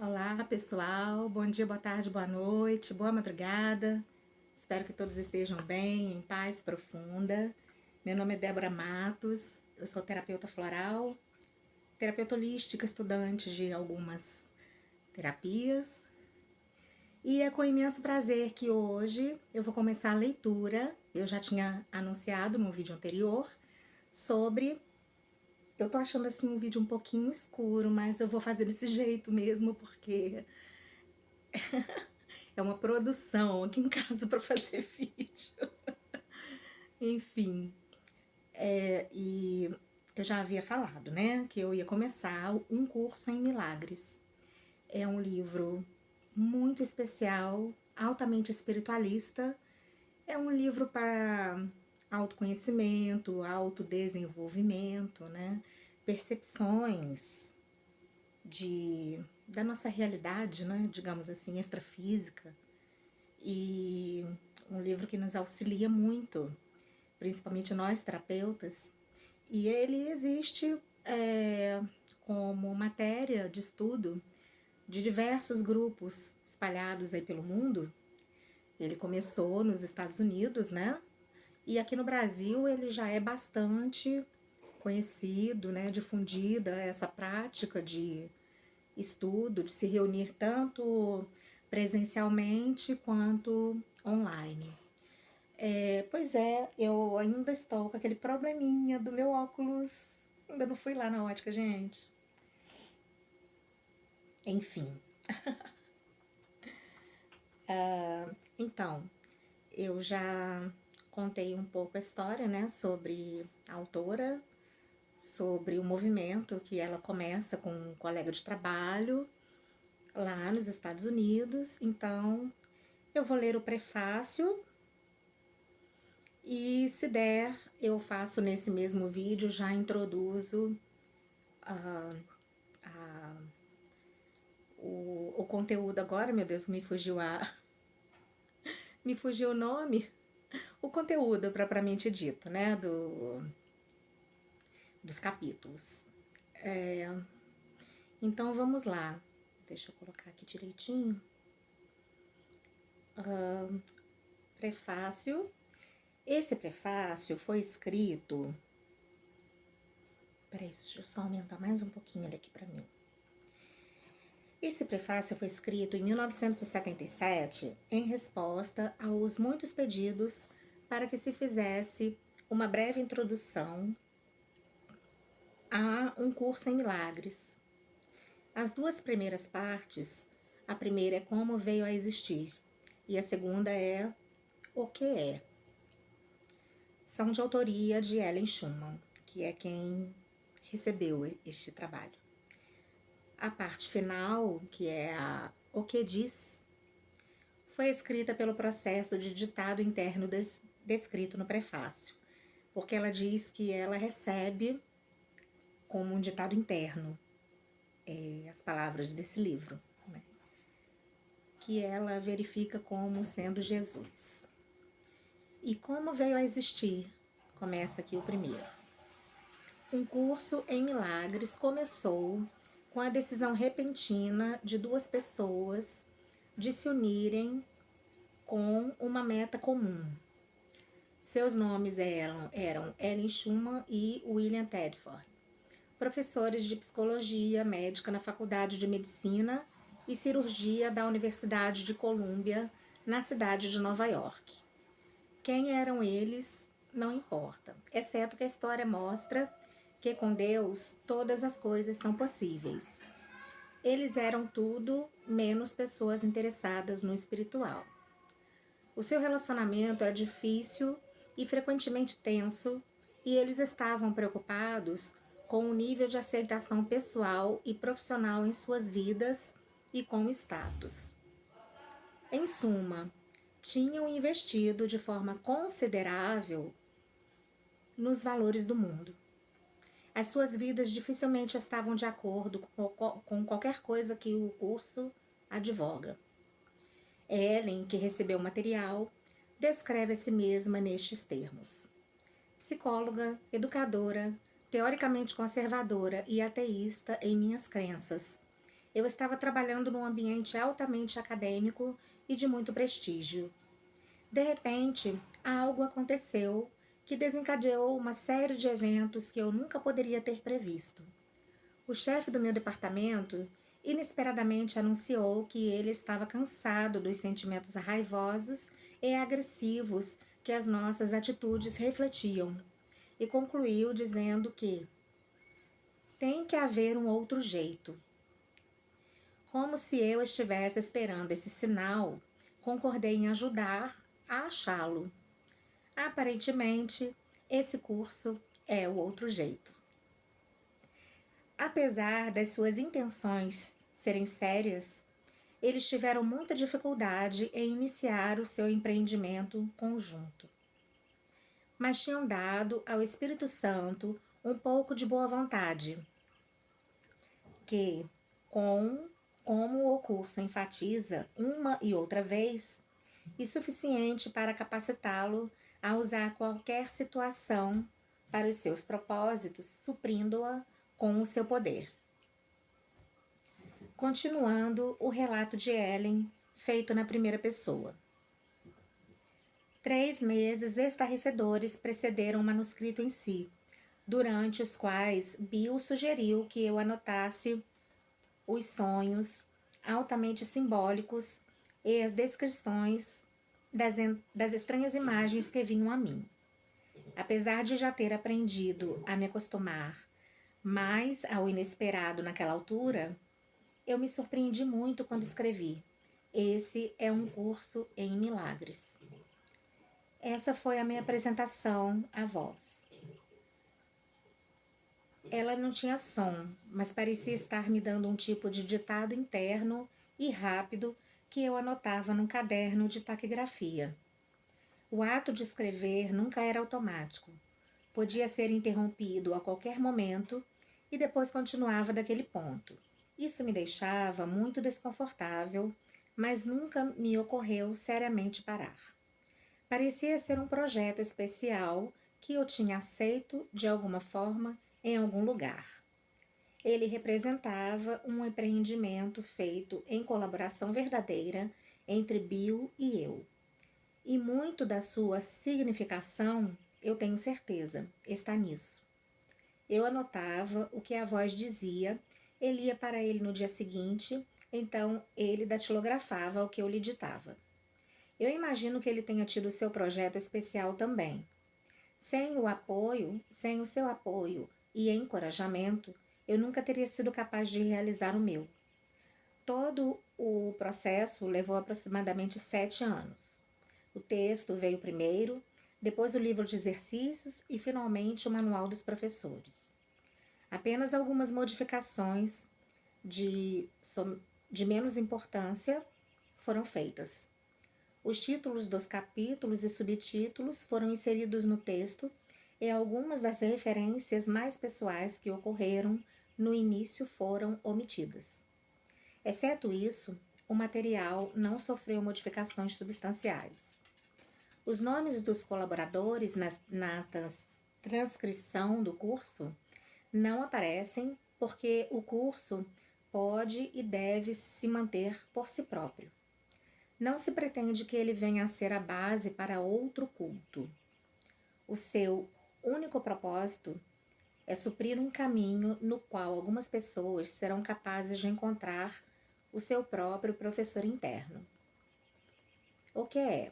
Olá, pessoal. Bom dia, boa tarde, boa noite, boa madrugada. Espero que todos estejam bem, em paz profunda. Meu nome é Débora Matos, eu sou terapeuta floral, terapeuta holística, estudante de algumas terapias. E é com imenso prazer que hoje eu vou começar a leitura. Eu já tinha anunciado no vídeo anterior sobre. Eu tô achando assim um vídeo um pouquinho escuro, mas eu vou fazer desse jeito mesmo, porque é uma produção aqui em casa para fazer vídeo. Enfim, e eu já havia falado, né, que eu ia começar um curso em milagres. É um livro muito especial, altamente espiritualista. É um livro para autoconhecimento, autodesenvolvimento, né, percepções da nossa realidade, né, digamos assim, extrafísica. E um livro que nos auxilia muito, principalmente nós terapeutas, e ele existe como matéria de estudo de diversos grupos espalhados aí pelo mundo. Ele começou nos Estados Unidos, né? E aqui no Brasil ele já é bastante conhecido, né? Difundida essa prática de estudo, de se reunir tanto presencialmente quanto online. Pois é, eu ainda estou com aquele probleminha do meu óculos. Ainda não fui lá na ótica, gente. Enfim. Então, eu já contei um pouco a história, né, sobre a autora, sobre o movimento que ela começa com um colega de trabalho lá nos Estados Unidos. Então, eu vou ler o prefácio e, se der, eu faço nesse mesmo vídeo, já introduzo o conteúdo agora. Meu Deus, me fugiu o nome. O conteúdo propriamente dito, né, dos capítulos. Então vamos lá. Deixa eu colocar aqui direitinho. Prefácio. Esse prefácio foi escrito. Peraí, deixa eu só aumentar mais um pouquinho ele aqui para mim. Esse prefácio foi escrito em 1977 em resposta aos muitos pedidos para que se fizesse uma breve introdução a um curso em milagres. As duas primeiras partes, a primeira é como veio a existir e a segunda é o que é. São de autoria de Ellen Schumann, que é quem recebeu este trabalho. A parte final, que é o que diz, foi escrita pelo processo de ditado interno descrito no prefácio, porque ela diz que ela recebe como um ditado interno as palavras desse livro, né, que ela verifica como sendo Jesus. E como veio a existir? Começa aqui o primeiro. Um curso em milagres começou com a decisão repentina de duas pessoas de se unirem com uma meta comum. Seus nomes eram Ellen Schumann e William Tedford, professores de psicologia médica na Faculdade de Medicina e Cirurgia da Universidade de Colômbia, na cidade de Nova York. Quem eram eles não importa, exceto que a história mostra que com Deus todas as coisas são possíveis. Eles eram tudo menos pessoas interessadas no espiritual. O seu relacionamento era difícil e frequentemente tenso, e eles estavam preocupados com o nível de aceitação pessoal e profissional em suas vidas e com o status. Em suma, tinham investido de forma considerável nos valores do mundo. As suas vidas dificilmente estavam de acordo com qualquer coisa que o curso advoga. Ellen, que recebeu o material, descreve a si mesma nestes termos: psicóloga, educadora, teoricamente conservadora e ateísta em minhas crenças. Eu estava trabalhando num ambiente altamente acadêmico e de muito prestígio. De repente, algo aconteceu que desencadeou uma série de eventos que eu nunca poderia ter previsto. O chefe do meu departamento inesperadamente anunciou que ele estava cansado dos sentimentos raivosos e agressivos que as nossas atitudes refletiam, e concluiu dizendo que tem que haver um outro jeito. Como se eu estivesse esperando esse sinal, concordei em ajudar a achá-lo. Aparentemente, esse curso é o outro jeito. Apesar das suas intenções serem sérias, eles tiveram muita dificuldade em iniciar o seu empreendimento conjunto. Mas tinham dado ao Espírito Santo um pouco de boa vontade, que, como o curso enfatiza uma e outra vez, e suficiente para capacitá-lo a usar qualquer situação para os seus propósitos, suprindo-a com o seu poder. Continuando o relato de Ellen, feito na primeira pessoa. 3 meses estarrecedores precederam o manuscrito em si, durante os quais Bill sugeriu que eu anotasse os sonhos altamente simbólicos e as descrições das estranhas imagens que vinham a mim. Apesar de já ter aprendido a me acostumar mais ao inesperado naquela altura, eu me surpreendi muito quando escrevi: esse é um curso em milagres. Essa foi a minha apresentação à voz. Ela não tinha som, mas parecia estar me dando um tipo de ditado interno e rápido que eu anotava num caderno de taquigrafia. O ato de escrever nunca era automático. Podia ser interrompido a qualquer momento e depois continuava daquele ponto. Isso me deixava muito desconfortável, mas nunca me ocorreu seriamente parar. Parecia ser um projeto especial que eu tinha aceito de alguma forma em algum lugar. Ele representava um empreendimento feito em colaboração verdadeira entre Bill e eu. E muito da sua significação, eu tenho certeza, está nisso. Eu anotava o que a voz dizia, ele ia para ele no dia seguinte, então ele datilografava o que eu lhe ditava. Eu imagino que ele tenha tido seu projeto especial também. Sem o seu apoio e encorajamento, eu nunca teria sido capaz de realizar o meu. Todo o processo levou aproximadamente 7 anos. O texto veio primeiro, depois o livro de exercícios e finalmente o manual dos professores. Apenas algumas modificações de menos importância foram feitas. Os títulos dos capítulos e subtítulos foram inseridos no texto e algumas das referências mais pessoais que ocorreram no início foram omitidas. Exceto isso, o material não sofreu modificações substanciais. Os nomes dos colaboradores na transcrição do curso não aparecem porque o curso pode e deve se manter por si próprio. Não se pretende que ele venha a ser a base para outro culto. O seu único propósito é suprir um caminho no qual algumas pessoas serão capazes de encontrar o seu próprio professor interno. O que é?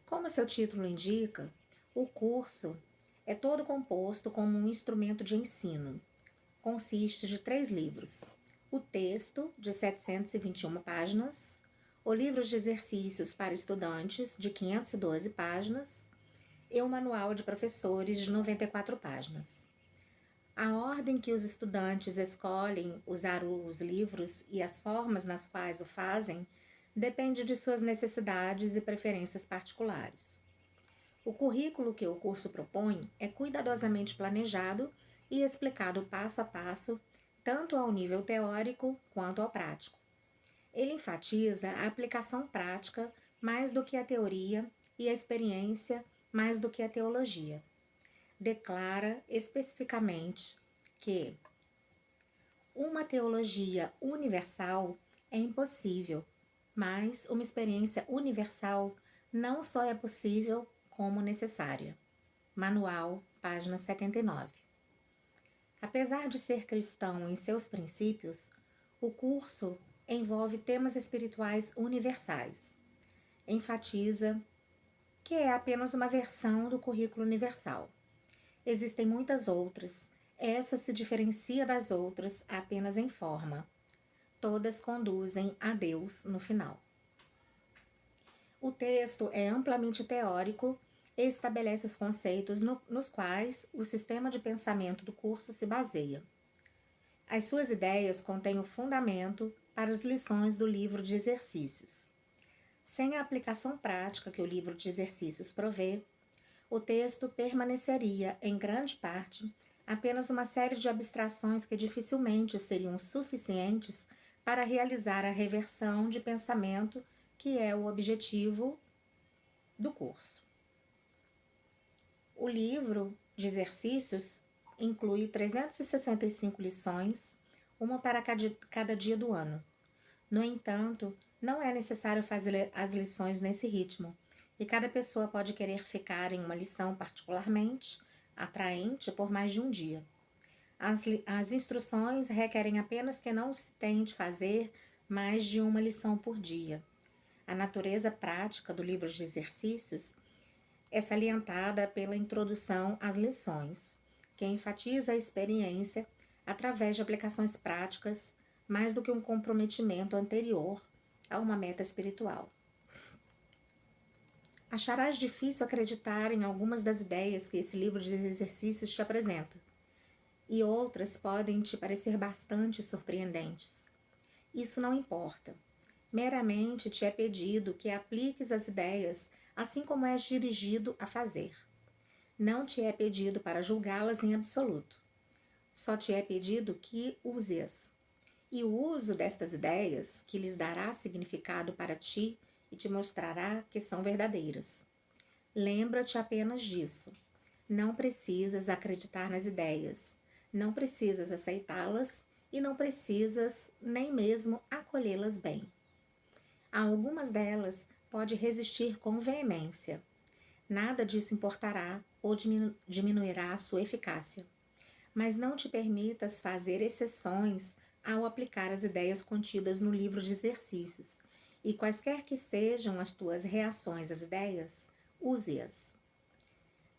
Como seu título indica, o curso é todo composto como um instrumento de ensino. Consiste de 3 livros: o texto, de 721 páginas, o livro de exercícios para estudantes, de 512 páginas, e o manual de professores, de 94 páginas. A ordem que os estudantes escolhem usar os livros e as formas nas quais o fazem depende de suas necessidades e preferências particulares. O currículo que o curso propõe é cuidadosamente planejado e explicado passo a passo, tanto ao nível teórico quanto ao prático. Ele enfatiza a aplicação prática mais do que a teoria e a experiência mais do que a teologia. Declara especificamente que Uma teologia universal é impossível, mas uma experiência universal não só é possível, como necessária. Manual, página 79. Apesar de ser cristão em seus princípios, o curso envolve temas espirituais universais. Enfatiza que é apenas uma versão do currículo universal. Existem muitas outras. Essa se diferencia das outras apenas em forma. Todas conduzem a Deus no final. O texto é amplamente teórico e estabelece os conceitos nos quais o sistema de pensamento do curso se baseia. As suas ideias contêm o fundamento para as lições do livro de exercícios. Sem a aplicação prática que o livro de exercícios provê, o texto permaneceria, em grande parte, apenas uma série de abstrações que dificilmente seriam suficientes para realizar a reversão de pensamento que é o objetivo do curso. O livro de exercícios inclui 365 lições, uma para cada dia do ano. No entanto, não é necessário fazer as lições nesse ritmo, e cada pessoa pode querer ficar em uma lição particularmente atraente por mais de um dia. As instruções requerem apenas que não se tente fazer mais de uma lição por dia. A natureza prática do livro de exercícios é salientada pela introdução às lições, que enfatiza a experiência através de aplicações práticas mais do que um comprometimento anterior a uma meta espiritual. Acharás difícil acreditar em algumas das ideias que esse livro de exercícios te apresenta, e outras podem te parecer bastante surpreendentes. Isso não importa. Meramente te é pedido que apliques as ideias assim como és dirigido a fazer. Não te é pedido para julgá-las em absoluto. Só te é pedido que use-as. E o uso destas ideias, que lhes dará significado para ti e te mostrará que são verdadeiras. Lembra-te apenas disso. Não precisas acreditar nas ideias, não precisas aceitá-las e não precisas nem mesmo acolhê-las bem. A algumas delas pode resistir com veemência. Nada disso importará ou diminuirá a sua eficácia. Mas não te permitas fazer exceções ao aplicar as ideias contidas no livro de exercícios, e quaisquer que sejam as tuas reações às ideias, use-as.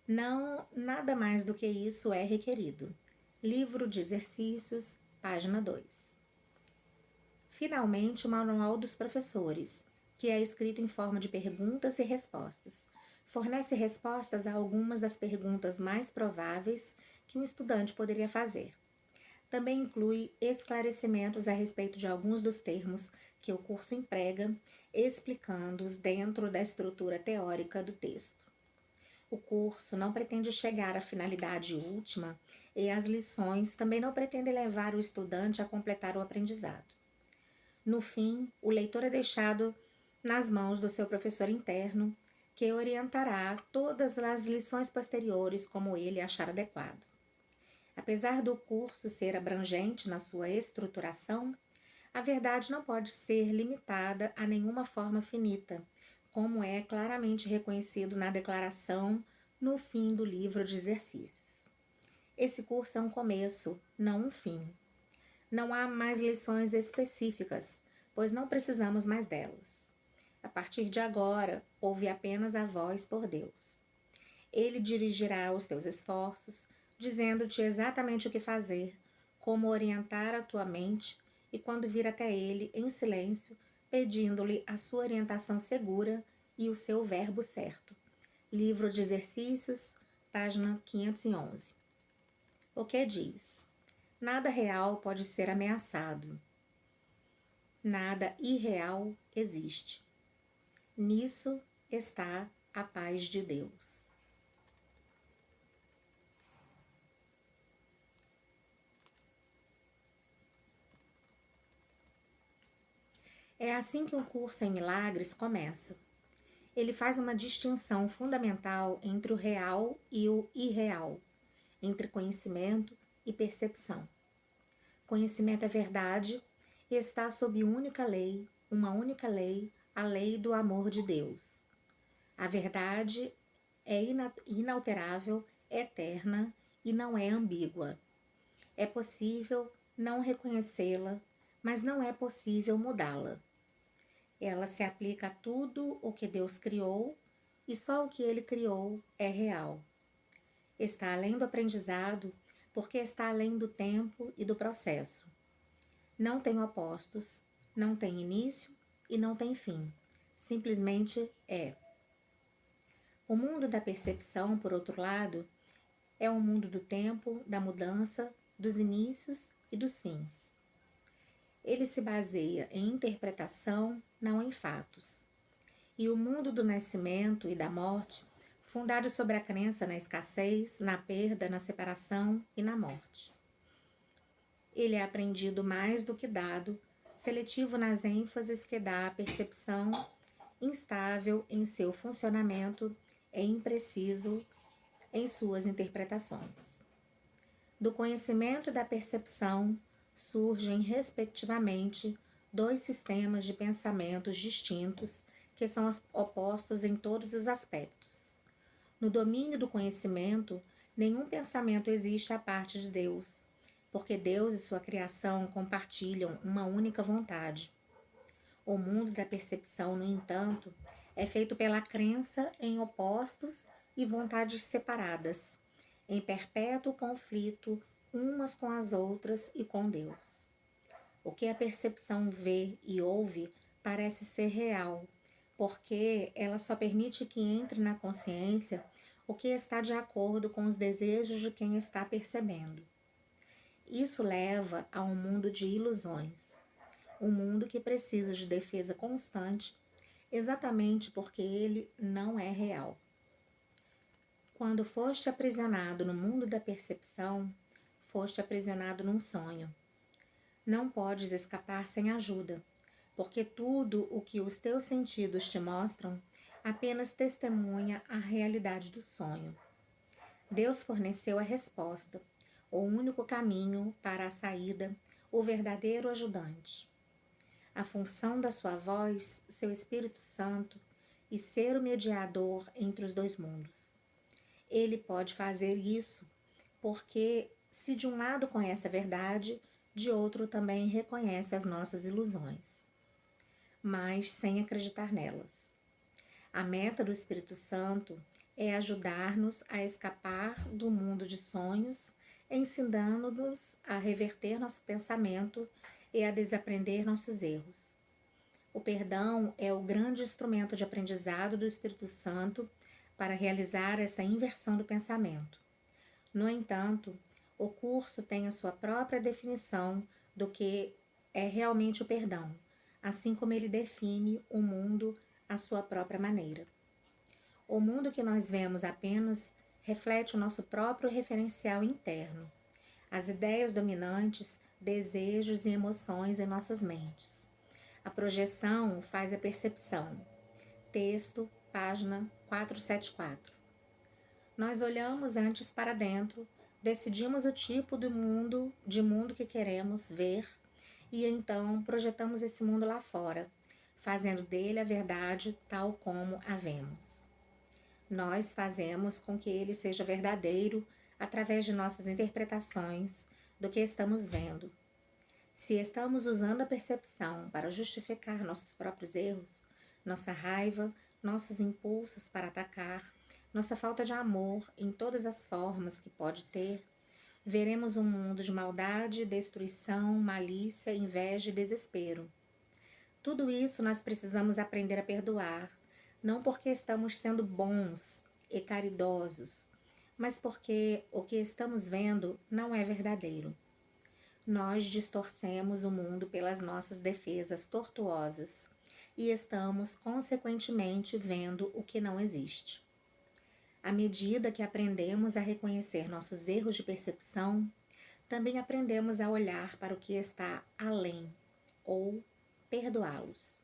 Não, nada mais do que isso é requerido. Livro de exercícios, página 2. Finalmente, o Manual dos Professores, que é escrito em forma de perguntas e respostas. Fornece respostas a algumas das perguntas mais prováveis que um estudante poderia fazer. Também inclui esclarecimentos a respeito de alguns dos termos que o curso emprega, explicando-os dentro da estrutura teórica do texto. O curso não pretende chegar à finalidade última e as lições também não pretendem levar o estudante a completar o aprendizado. No fim, o leitor é deixado nas mãos do seu professor interno, que orientará todas as lições posteriores como ele achar adequado. Apesar do curso ser abrangente na sua estruturação, a verdade não pode ser limitada a nenhuma forma finita, como é claramente reconhecido na declaração no fim do livro de exercícios. Esse curso é um começo, não um fim. Não há mais lições específicas, pois não precisamos mais delas. A partir de agora, ouve apenas a voz por Deus. Ele dirigirá os teus esforços, dizendo-te exatamente o que fazer, como orientar a tua mente, e quando vir até ele, em silêncio, pedindo-lhe a sua orientação segura e o seu verbo certo. Livro de Exercícios, página 511. O que diz? Nada real pode ser ameaçado. Nada irreal existe. Nisso está a paz de Deus. É assim que o curso em milagres começa. Ele faz uma distinção fundamental entre o real e o irreal, entre conhecimento e percepção. Conhecimento é verdade e está sob única lei, uma única lei, a lei do amor de Deus. A verdade é inalterável, eterna e não é ambígua. É possível não reconhecê-la, mas não é possível mudá-la. Ela se aplica a tudo o que Deus criou e só o que Ele criou é real. Está além do aprendizado porque está além do tempo e do processo. Não tem opostos, não tem início e não tem fim. Simplesmente é. O mundo da percepção, por outro lado, é o mundo do tempo, da mudança, dos inícios e dos fins. Ele se baseia em interpretação, não em fatos. E o mundo do nascimento e da morte, fundado sobre a crença na escassez, na perda, na separação e na morte. Ele é aprendido mais do que dado, seletivo nas ênfases que dá à percepção, instável em seu funcionamento e impreciso em suas interpretações. Do conhecimento e da percepção surgem, respectivamente, dois sistemas de pensamentos distintos que são opostos em todos os aspectos. No domínio do conhecimento, nenhum pensamento existe à parte de Deus, porque Deus e sua criação compartilham uma única vontade. O mundo da percepção, no entanto, é feito pela crença em opostos e vontades separadas, em perpétuo conflito umas com as outras e com Deus. O que a percepção vê e ouve parece ser real, porque ela só permite que entre na consciência o que está de acordo com os desejos de quem está percebendo. Isso leva a um mundo de ilusões, um mundo que precisa de defesa constante, exatamente porque ele não é real. Quando foste aprisionado no mundo da percepção, foste aprisionado num sonho. Não podes escapar sem ajuda, porque tudo o que os teus sentidos te mostram apenas testemunha a realidade do sonho. Deus forneceu a resposta, o único caminho para a saída, o verdadeiro ajudante. A função da sua voz, seu Espírito Santo, e ser o mediador entre os dois mundos. Ele pode fazer isso porque, se de um lado conhece a verdade, de outro também reconhece as nossas ilusões, mas sem acreditar nelas. A meta do Espírito Santo é ajudar-nos a escapar do mundo de sonhos, ensinando-nos a reverter nosso pensamento e a desaprender nossos erros. O perdão é o grande instrumento de aprendizado do Espírito Santo para realizar essa inversão do pensamento. No entanto, o curso tem a sua própria definição do que é realmente o perdão, assim como ele define o mundo à sua própria maneira. O mundo que nós vemos apenas reflete o nosso próprio referencial interno, as ideias dominantes, desejos e emoções em nossas mentes. A projeção faz a percepção. Texto, página 474. Nós olhamos antes para dentro, decidimos o tipo de mundo que queremos ver e então projetamos esse mundo lá fora, fazendo dele a verdade tal como a vemos. Nós fazemos com que ele seja verdadeiro através de nossas interpretações do que estamos vendo. Se estamos usando a percepção para justificar nossos próprios erros, nossa raiva, nossos impulsos para atacar, nossa falta de amor em todas as formas que pode ter, veremos um mundo de maldade, destruição, malícia, inveja e desespero. Tudo isso nós precisamos aprender a perdoar, não porque estamos sendo bons e caridosos, mas porque o que estamos vendo não é verdadeiro. Nós distorcemos o mundo pelas nossas defesas tortuosas e estamos, consequentemente, vendo o que não existe. À medida que aprendemos a reconhecer nossos erros de percepção, também aprendemos a olhar para o que está além, ou perdoá-los.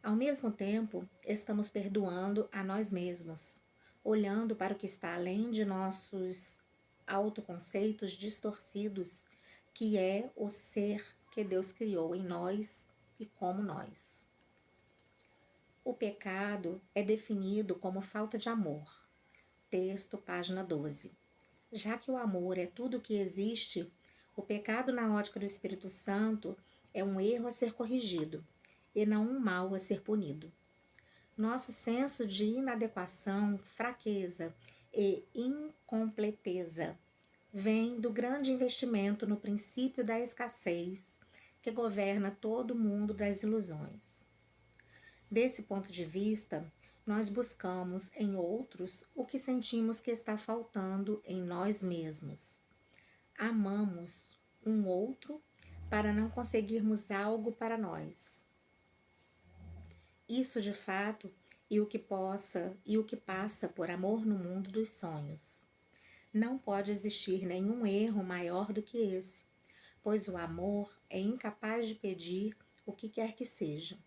Ao mesmo tempo, estamos perdoando a nós mesmos, olhando para o que está além de nossos autoconceitos distorcidos que é o ser que Deus criou em nós e como nós. O pecado é definido como falta de amor. Texto, página 12. Já que o amor é tudo o que existe, o pecado na ótica do Espírito Santo é um erro a ser corrigido e não um mal a ser punido. Nosso senso de inadequação, fraqueza e incompleteza vem do grande investimento no princípio da escassez que governa todo o mundo das ilusões. Desse ponto de vista, nós buscamos em outros o que sentimos que está faltando em nós mesmos. Amamos um outro para não conseguirmos algo para nós. Isso de fato e o que passa por amor no mundo dos sonhos. Não pode existir nenhum erro maior do que esse, pois o amor é incapaz de pedir o que quer que seja.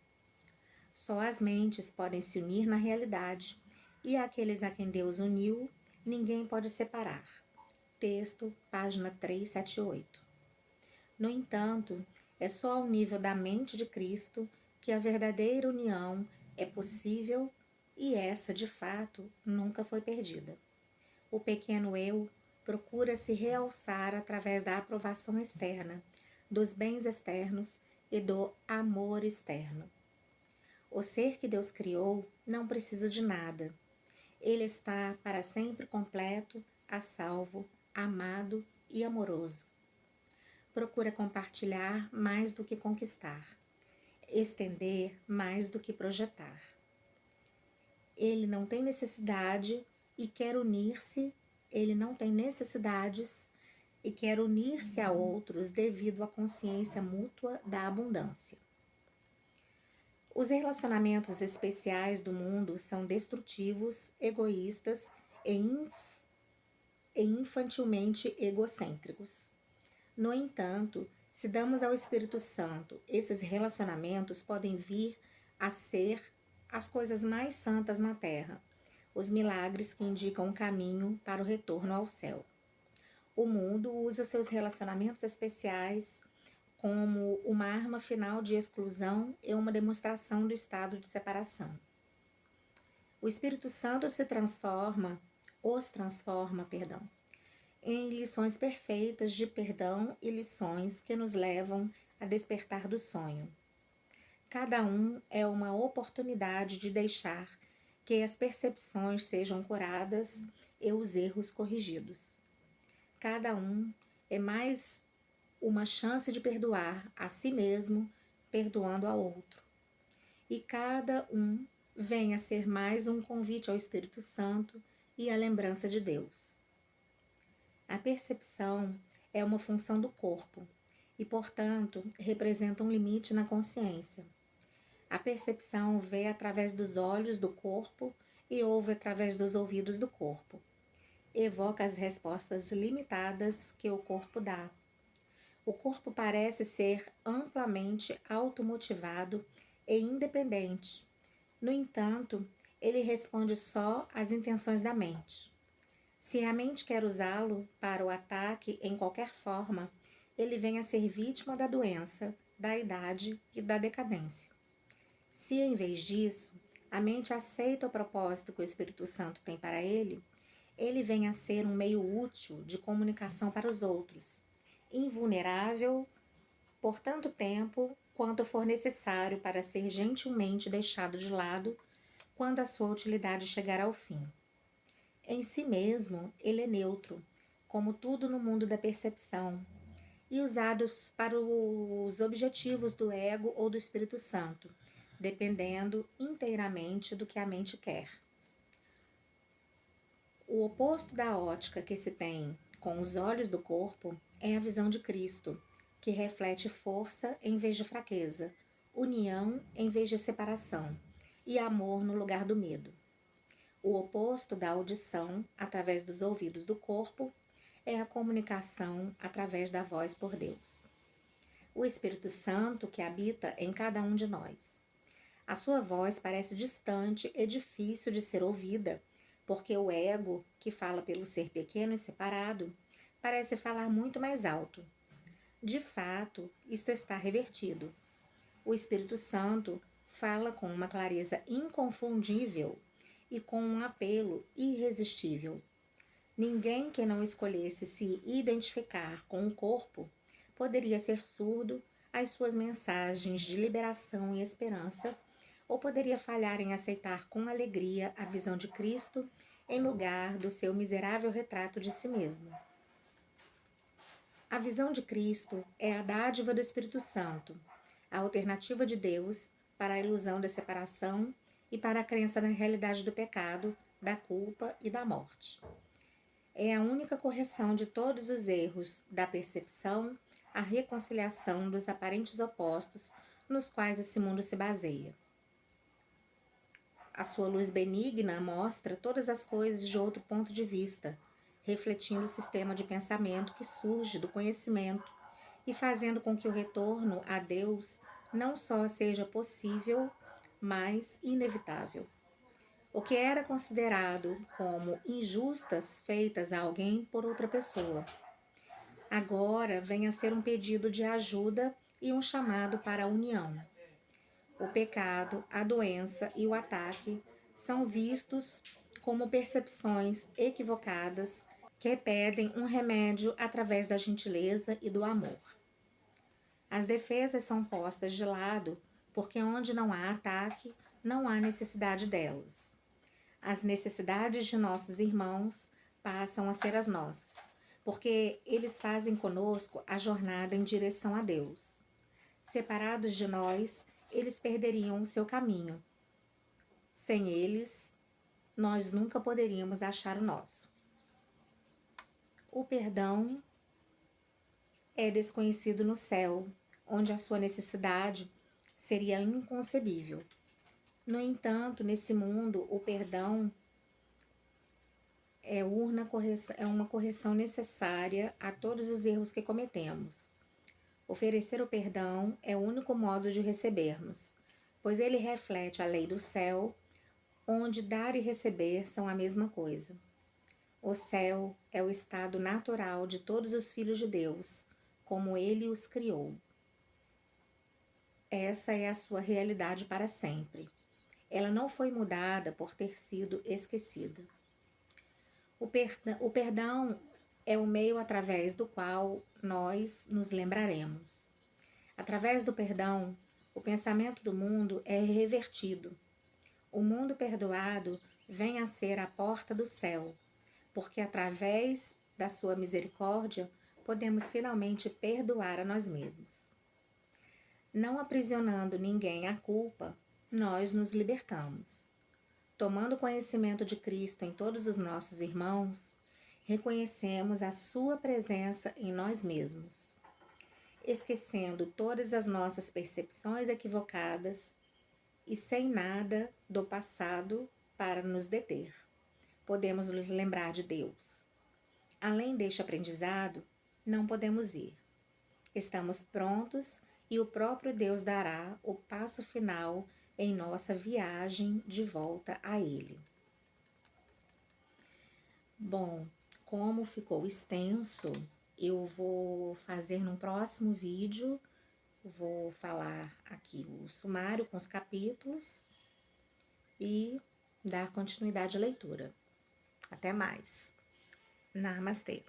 Só as mentes podem se unir na realidade, e aqueles a quem Deus uniu, ninguém pode separar. Texto, página 378. No entanto, é só ao nível da mente de Cristo que a verdadeira união é possível e essa, de fato, nunca foi perdida. O pequeno eu procura se realçar através da aprovação externa, dos bens externos e do amor externo. O ser que Deus criou não precisa de nada. Ele está para sempre completo, a salvo, amado e amoroso. Procura compartilhar mais do que conquistar, estender mais do que projetar. Ele não tem necessidade e quer unir-se, ele não tem necessidades e quer unir-se a outros devido à consciência mútua da abundância. Os relacionamentos especiais do mundo são destrutivos, egoístas e infantilmente egocêntricos. No entanto, se damos ao Espírito Santo, esses relacionamentos podem vir a ser as coisas mais santas na terra, os milagres que indicam o caminho para o retorno ao céu. O mundo usa seus relacionamentos especiais como uma arma final de exclusão e uma demonstração do estado de separação. O Espírito Santo os transforma, em lições perfeitas de perdão e lições que nos levam a despertar do sonho. Cada um é uma oportunidade de deixar que as percepções sejam curadas e os erros corrigidos. Cada um é mais uma chance de perdoar a si mesmo, perdoando a outro. E cada um vem a ser mais um convite ao Espírito Santo e à lembrança de Deus. A percepção é uma função do corpo e, portanto, representa um limite na consciência. A percepção vê através dos olhos do corpo e ouve através dos ouvidos do corpo. Evoca as respostas limitadas que o corpo dá. O corpo parece ser amplamente automotivado e independente. No entanto, ele responde só às intenções da mente. Se a mente quer usá-lo para o ataque em qualquer forma, ele vem a ser vítima da doença, da idade e da decadência. Se, em vez disso, a mente aceita o propósito que o Espírito Santo tem para ele, ele vem a ser um meio útil de comunicação para os outros, invulnerável por tanto tempo quanto for necessário para ser gentilmente deixado de lado quando a sua utilidade chegar ao fim. Em si mesmo, ele é neutro, como tudo no mundo da percepção, e usado para os objetivos do ego ou do Espírito Santo, dependendo inteiramente do que a mente quer. O oposto da ótica que se tem com os olhos do corpo é a visão de Cristo, que reflete força em vez de fraqueza, união em vez de separação e amor no lugar do medo. O oposto da audição através dos ouvidos do corpo é a comunicação através da voz por Deus. O Espírito Santo que habita em cada um de nós. A sua voz parece distante e difícil de ser ouvida, porque o ego, que fala pelo ser pequeno e separado, parece falar muito mais alto. De fato, isto está revertido. O Espírito Santo fala com uma clareza inconfundível e com um apelo irresistível. Ninguém que não escolhesse se identificar com o corpo poderia ser surdo às suas mensagens de liberação e esperança, ou poderia falhar em aceitar com alegria a visão de Cristo em lugar do seu miserável retrato de si mesmo. A visão de Cristo é a dádiva do Espírito Santo, a alternativa de Deus para a ilusão da separação e para a crença na realidade do pecado, da culpa e da morte. É a única correção de todos os erros da percepção, a reconciliação dos aparentes opostos nos quais esse mundo se baseia. A sua luz benigna mostra todas as coisas de outro ponto de vista, refletindo o sistema de pensamento que surge do conhecimento e fazendo com que o retorno a Deus não só seja possível, mas inevitável. O que era considerado como injustas feitas a alguém por outra pessoa, agora vem a ser um pedido de ajuda e um chamado para a união. O pecado, a doença e o ataque são vistos como percepções equivocadas que pedem um remédio através da gentileza e do amor. As defesas são postas de lado porque onde não há ataque, não há necessidade delas. As necessidades de nossos irmãos passam a ser as nossas, porque eles fazem conosco a jornada em direção a Deus. Separados de nós, eles perderiam o seu caminho. Sem eles, nós nunca poderíamos achar o nosso. O perdão é desconhecido no céu, onde a sua necessidade seria inconcebível. No entanto, nesse mundo, o perdão é uma correção necessária a todos os erros que cometemos. Oferecer o perdão é o único modo de recebermos, pois ele reflete a lei do céu, onde dar e receber são a mesma coisa. O céu é o estado natural de todos os filhos de Deus, como ele os criou. Essa é a sua realidade para sempre. Ela não foi mudada por ter sido esquecida. O perdão é o meio através do qual nós nos lembraremos. Através do perdão, o pensamento do mundo é revertido. O mundo perdoado vem a ser a porta do céu, porque através da sua misericórdia podemos finalmente perdoar a nós mesmos. Não aprisionando ninguém à culpa, nós nos libertamos. Tomando conhecimento de Cristo em todos os nossos irmãos, reconhecemos a sua presença em nós mesmos. Esquecendo todas as nossas percepções equivocadas e sem nada do passado para nos deter, podemos nos lembrar de Deus. Além deste aprendizado, não podemos ir. Estamos prontos e o próprio Deus dará o passo final em nossa viagem de volta a Ele. Bom, como ficou extenso, eu vou fazer num próximo vídeo, vou falar aqui o sumário com os capítulos e dar continuidade à leitura. Até mais. Namastê.